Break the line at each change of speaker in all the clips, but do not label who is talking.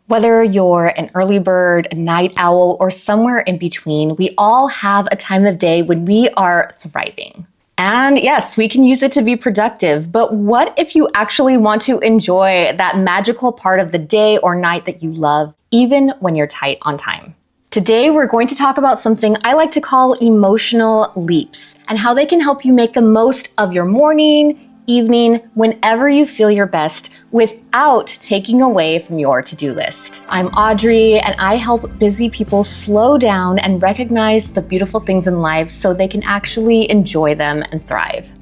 Whether you're an early bird, a night owl, or somewhere in between, we all have a time of day when we are thriving. And yes, we can use it to be productive, but what if you actually want to enjoy that magical part of the day or night that you love, even when you're tight on time? Today, we're going to talk about something I like to call emotional leaps and how they can help you make the most of your morning, evening, whenever you feel your best without taking away from your to-do list. I'm Audrey, and I help busy people slow down and recognize the beautiful things in life so they can actually enjoy them and thrive.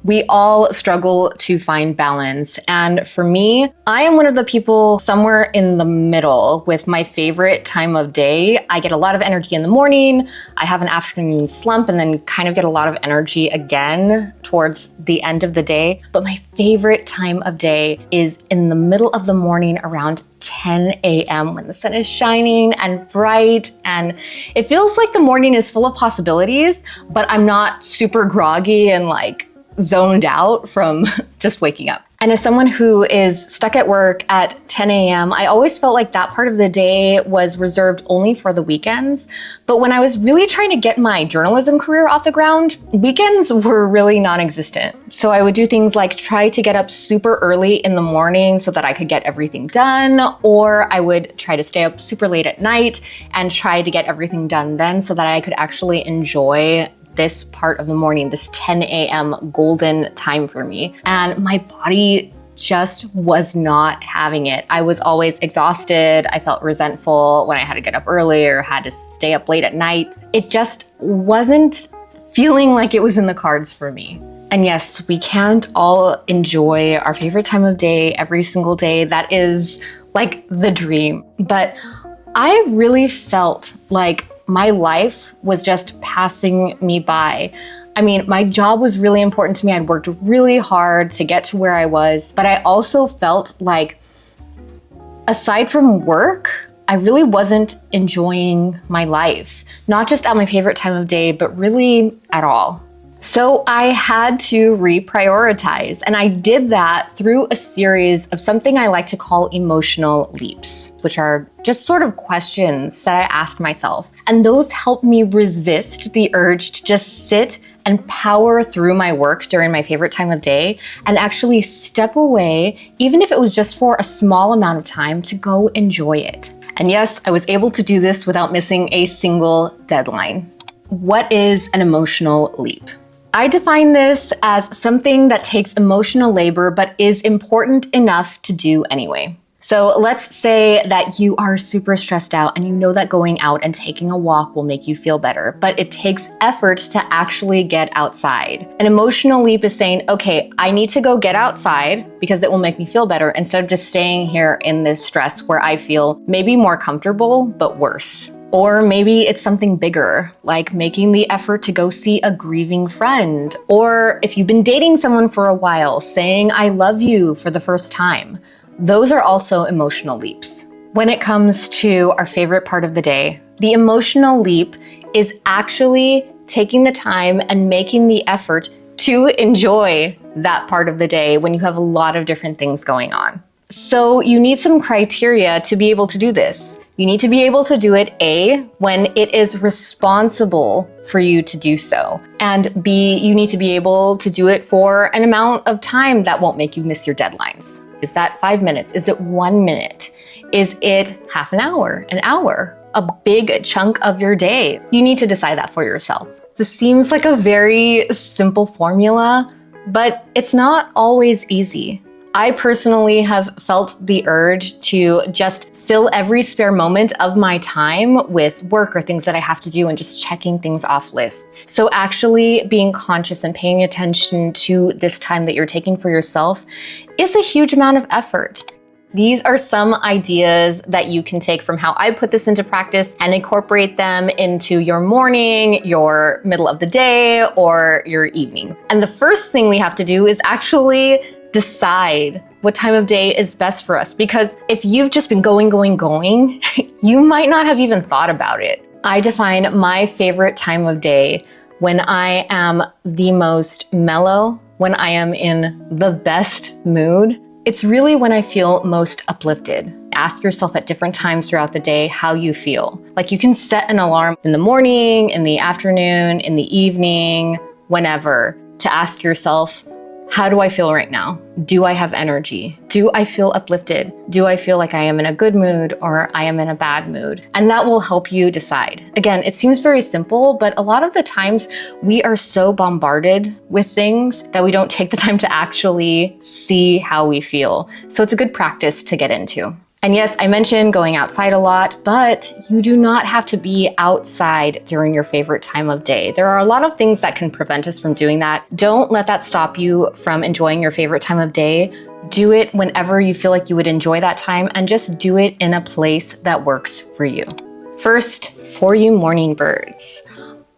We all struggle to find balance, and for me, I am one of the people somewhere in the middle with my favorite time of day. I get a lot of energy in the morning, I have an afternoon slump, and then kind of get a lot of energy again towards the end of the day. But my favorite time of day is in the middle of the morning around 10 a.m. when the sun is shining and bright, and it feels like the morning is full of possibilities, but I'm not super groggy and zoned out from just waking up. And as someone who is stuck at work at 10 a.m., I always felt like that part of the day was reserved only for the weekends. But when I was really trying to get my journalism career off the ground, weekends were really non-existent. So I would do things like try to get up super early in the morning so that I could get everything done, or I would try to stay up super late at night and try to get everything done then so that I could actually enjoy this part of the morning, this 10 a.m. golden time for me. And my body just was not having it. I was always exhausted. I felt resentful when I had to get up early or had to stay up late at night. It just wasn't feeling like it was in the cards for me. And yes, we can't all enjoy our favorite time of day every single day. That is like the dream. But I really felt like my life was just passing me by. I mean, my job was really important to me. I'd worked really hard to get to where I was, but I also felt like aside from work, I really wasn't enjoying my life, not just at my favorite time of day, but really at all. So I had to reprioritize, and I did that through a series of something I like to call emotional leaps, which are just sort of questions that I asked myself. And those helped me resist the urge to just sit and power through my work during my favorite time of day and actually step away, even if it was just for a small amount of time, to go enjoy it. And yes, I was able to do this without missing a single deadline. What is an emotional leap? I define this as something that takes emotional labor but is important enough to do anyway. So let's say that you are super stressed out and you know that going out and taking a walk will make you feel better, but it takes effort to actually get outside. An emotional leap is saying, okay, I need to go get outside because it will make me feel better instead of just staying here in this stress where I feel maybe more comfortable, but worse. Or maybe it's something bigger, like making the effort to go see a grieving friend. Or if you've been dating someone for a while, saying I love you for the first time. Those are also emotional leaps. When it comes to our favorite part of the day, the emotional leap is actually taking the time and making the effort to enjoy that part of the day when you have a lot of different things going on. So you need some criteria to be able to do this. You need to be able to do it, A, when it is responsible for you to do so. And B, you need to be able to do it for an amount of time that won't make you miss your deadlines. Is that 5 minutes? Is it 1 minute? Is it half an hour, a big chunk of your day? You need to decide that for yourself. This seems like a very simple formula, but it's not always easy. I personally have felt the urge to just fill every spare moment of my time with work or things that I have to do and just checking things off lists. So actually being conscious and paying attention to this time that you're taking for yourself is a huge amount of effort. These are some ideas that you can take from how I put this into practice and incorporate them into your morning, your middle of the day, or your evening. And the first thing we have to do is actually decide what time of day is best for us. Because if you've just been going, you might not have even thought about it. I define my favorite time of day when I am the most mellow, when I am in the best mood. It's really when I feel most uplifted. Ask yourself at different times throughout the day how you feel. Like you can set an alarm in the morning, in the afternoon, in the evening, whenever, to ask yourself, how do I feel right now? Do I have energy? Do I feel uplifted? Do I feel like I am in a good mood or I am in a bad mood? And that will help you decide. Again, it seems very simple, but a lot of the times we are so bombarded with things that we don't take the time to actually see how we feel. So it's a good practice to get into. And yes, I mentioned going outside a lot, but you do not have to be outside during your favorite time of day. There are a lot of things that can prevent us from doing that. Don't let that stop you from enjoying your favorite time of day. Do it whenever you feel like you would enjoy that time, and just do it in a place that works for you. First, for you morning birds.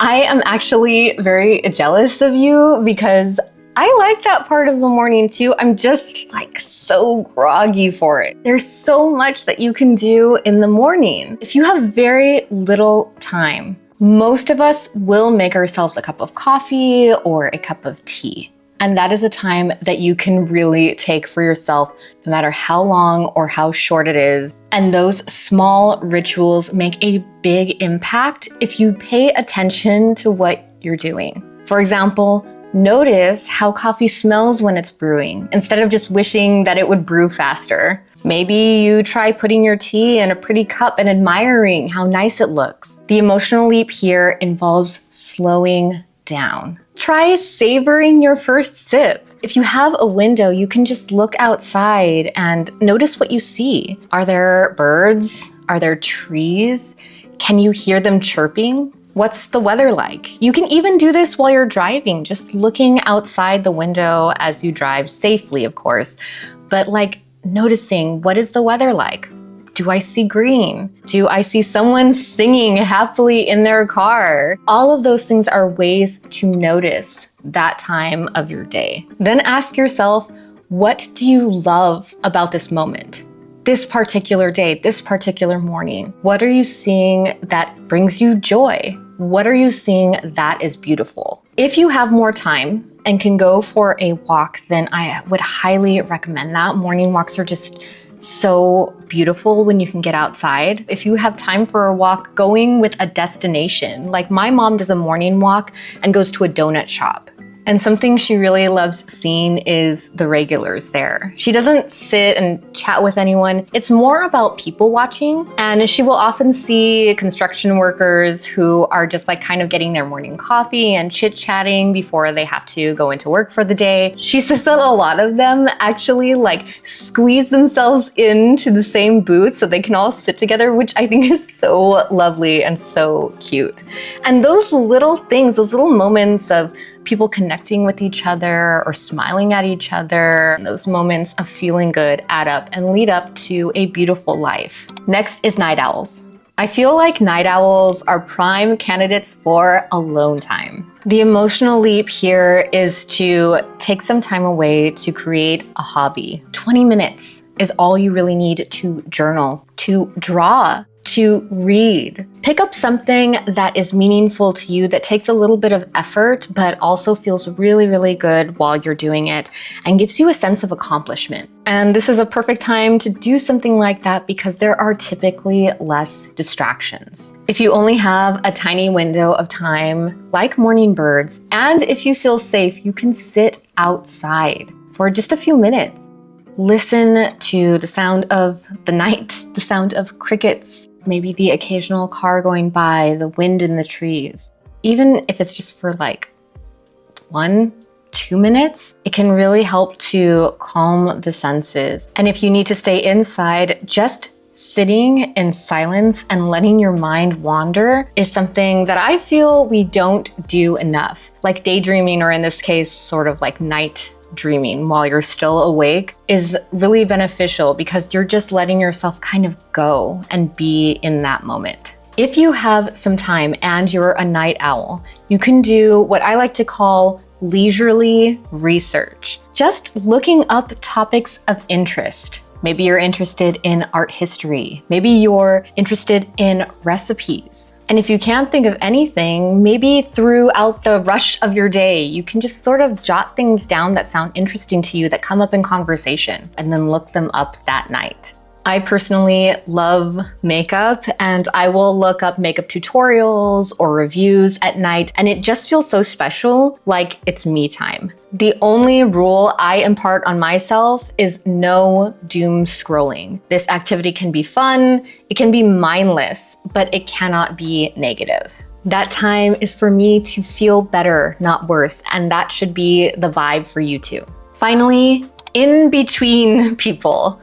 I am actually very jealous of you because I like that part of the morning too. I'm just like so groggy for it. There's so much that you can do in the morning. If you have very little time, most of us will make ourselves a cup of coffee or a cup of tea. And that is a time that you can really take for yourself, no matter how long or how short it is. And those small rituals make a big impact if you pay attention to what you're doing. For example, notice how coffee smells when it's brewing, instead of just wishing that it would brew faster. Maybe you try putting your tea in a pretty cup and admiring how nice it looks. The emotional leap here involves slowing down. Try savoring your first sip. If you have a window, you can just look outside and notice what you see. Are there birds? Are there trees? Can you hear them chirping? What's the weather like? You can even do this while you're driving, just looking outside the window as you drive safely, of course, but like noticing, what is the weather like? Do I see green? Do I see someone singing happily in their car? All of those things are ways to notice that time of your day. Then ask yourself, what do you love about this moment? This particular day, this particular morning? What are you seeing that brings you joy? What are you seeing that is beautiful? If you have more time and can go for a walk, then I would highly recommend that. Morning walks are just so beautiful when you can get outside. If you have time for a walk, going with a destination. Like my mom does a morning walk and goes to a donut shop. And something she really loves seeing is the regulars there. She doesn't sit and chat with anyone. It's more about people watching. And she will often see construction workers who are just like kind of getting their morning coffee and chit-chatting before they have to go into work for the day. She says that a lot of them actually like squeeze themselves into the same booth so they can all sit together, which I think is so lovely and so cute. And those little things, those little moments of people connecting with each other or smiling at each other, those moments of feeling good add up and lead up to a beautiful life. Next is night owls. I feel like night owls are prime candidates for alone time. The emotional leap here is to take some time away to create a hobby. 20 minutes is all you really need to journal, to draw, to read. Pick up something that is meaningful to you, that takes a little bit of effort, but also feels really, really good while you're doing it and gives you a sense of accomplishment. And this is a perfect time to do something like that because there are typically less distractions. If you only have a tiny window of time, like morning birds, and if you feel safe, you can sit outside for just a few minutes. Listen to the sound of the night, the sound of crickets, maybe the occasional car going by, the wind in the trees. Even if it's just for like 1-2 minutes, it can really help to calm the senses. And if you need to stay inside, just sitting in silence and letting your mind wander is something that I feel we don't do enough. Like daydreaming, or in this case, sort of like night dreaming while you're still awake, is really beneficial because you're just letting yourself kind of go and be in that moment. If you have some time and you're a night owl, you can do what I like to call leisurely research. Just looking up topics of interest. Maybe you're interested in art history. Maybe you're interested in recipes. And if you can't think of anything, maybe throughout the rush of your day, you can just sort of jot things down that sound interesting to you, that come up in conversation, and then look them up that night. I personally love makeup, and I will look up makeup tutorials or reviews at night, and it just feels so special, like it's me time. The only rule I impart on myself is no doom scrolling. This activity can be fun, it can be mindless, but it cannot be negative. That time is for me to feel better, not worse, and that should be the vibe for you too. Finally, in between people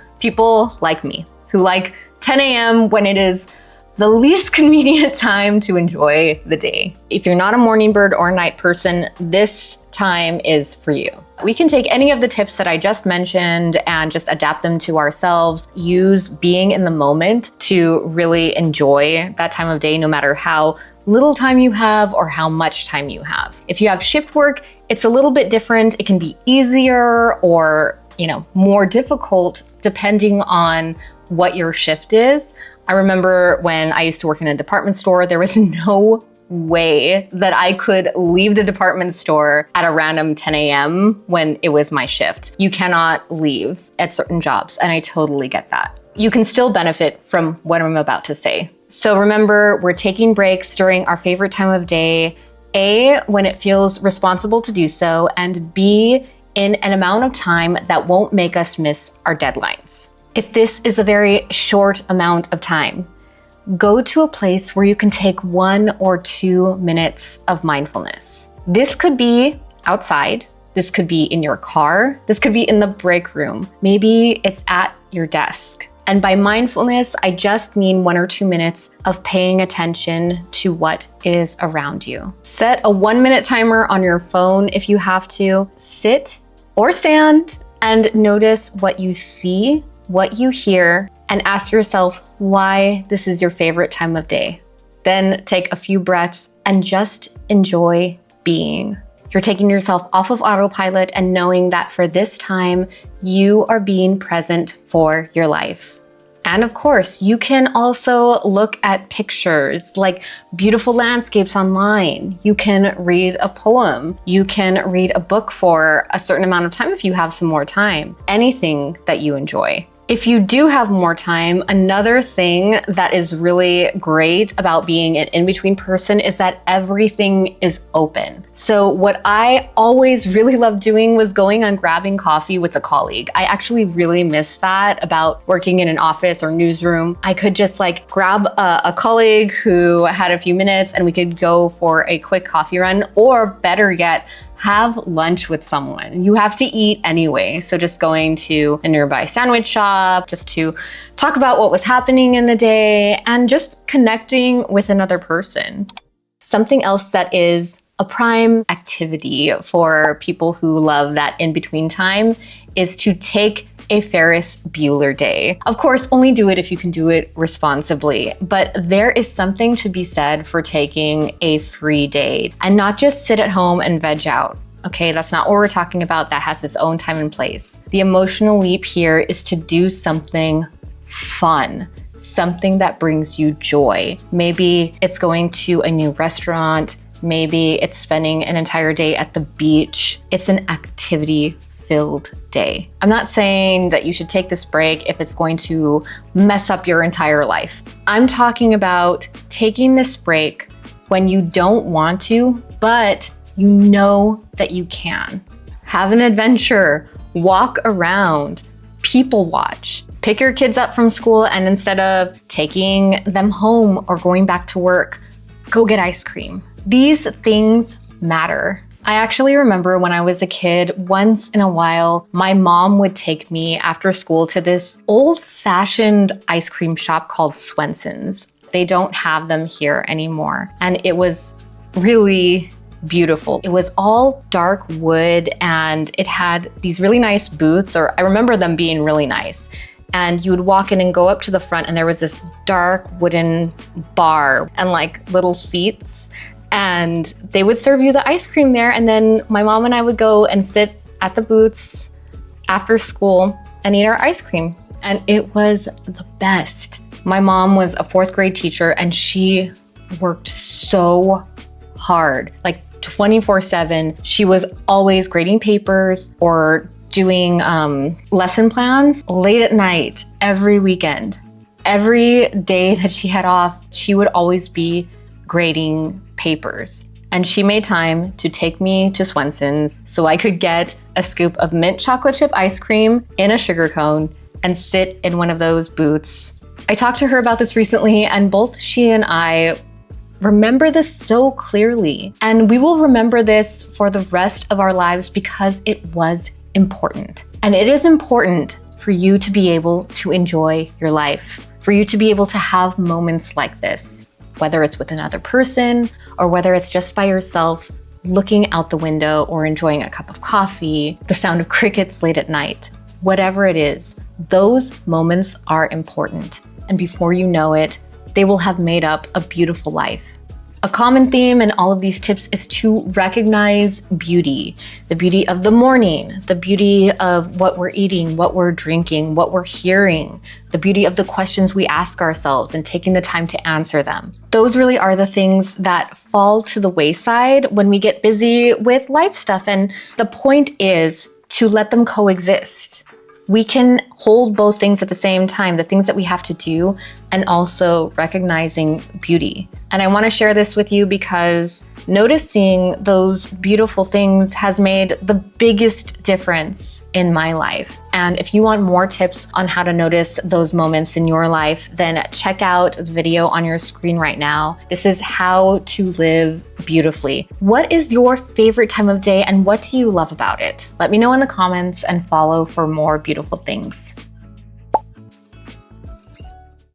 like me, who like 10 a.m. when it is the least convenient time to enjoy the day. If you're not a morning bird or a night person, this time is for you. We can take any of the tips that I just mentioned and just adapt them to ourselves. Use being in the moment to really enjoy that time of day, no matter how little time you have or how much time you have. If you have shift work, it's a little bit different. It can be easier or more difficult depending on what your shift is. I remember when I used to work in a department store, there was no way that I could leave the department store at a random 10 a.m. when it was my shift. You cannot leave at certain jobs, and I totally get that. You can still benefit from what I'm about to say. So remember, we're taking breaks during our favorite time of day, A, when it feels responsible to do so, and B, in an amount of time that won't make us miss our deadlines. If this is a very short amount of time, go to a place where you can take 1 or 2 minutes of mindfulness. This could be outside, this could be in your car, this could be in the break room, maybe it's at your desk. And by mindfulness, I just mean 1 or 2 minutes of paying attention to what is around you. Set a 1-minute timer on your phone if you have to. Sit or stand and notice what you see, what you hear, and ask yourself why this is your favorite time of day. Then take a few breaths and just enjoy being. You're taking yourself off of autopilot and knowing that for this time, you are being present for your life. And of course, you can also look at pictures like beautiful landscapes online. You can read a poem. You can read a book for a certain amount of time if you have some more time. Anything that you enjoy. If you do have more time, another thing that is really great about being an in-between person is that everything is open. So what I always really loved doing was going and grabbing coffee with a colleague. I actually really miss that about working in an office or newsroom. I could just grab a colleague who had a few minutes and we could go for a quick coffee run, or better yet, have lunch with someone. You have to eat anyway, so just going to a nearby sandwich shop just to talk about what was happening in the day and just connecting with another person. Something else that is a prime activity for people who love that in-between time is to take a Ferris Bueller day. Of course, only do it if you can do it responsibly, but there is something to be said for taking a free day and not just sit at home and veg out. Okay, that's not what we're talking about. That has its own time and place. The emotional leap here is to do something fun, something that brings you joy. Maybe it's going to a new restaurant. Maybe it's spending an entire day at the beach. It's an activity-filled day. I'm not saying that you should take this break if it's going to mess up your entire life. I'm talking about taking this break when you don't want to, but you know that you can. Have an adventure, walk around, people watch. Pick your kids up from school and instead of taking them home or going back to work, go get ice cream. These things matter. I actually remember when I was a kid, once in a while, my mom would take me after school to this old-fashioned ice cream shop called Swenson's. They don't have them here anymore. And it was really beautiful. It was all dark wood and it had these really nice booths, or I remember them being really nice. And you would walk in and go up to the front and there was this dark wooden bar and little seats. And they would serve you the ice cream there. And then my mom and I would go and sit at the booths after school and eat our ice cream. And it was the best. My mom was a 4th grade teacher and she worked so hard, 24/7. She was always grading papers or doing lesson plans late at night every weekend. Every day that she had off, she would always be grading papers. And she made time to take me to Swenson's so I could get a scoop of mint chocolate chip ice cream in a sugar cone and sit in one of those booths. I talked to her about this recently, and both she and I remember this so clearly. And we will remember this for the rest of our lives because it was important. And it is important for you to be able to enjoy your life, for you to be able to have moments like this, whether it's with another person or whether it's just by yourself, looking out the window or enjoying a cup of coffee, the sound of crickets late at night. Whatever it is, those moments are important. And before you know it, they will have made up a beautiful life. A common theme in all of these tips is to recognize beauty, the beauty of the morning, the beauty of what we're eating, what we're drinking, what we're hearing, the beauty of the questions we ask ourselves and taking the time to answer them. Those really are the things that fall to the wayside when we get busy with life stuff. And the point is to let them coexist. We can hold both things at the same time, the things that we have to do and also recognizing beauty. And I want to share this with you because noticing those beautiful things has made the biggest difference in my life. And if you want more tips on how to notice those moments in your life, then check out the video on your screen right now. This is how to live beautifully. What is your favorite time of day and what do you love about it? Let me know in the comments and follow for more beautiful things.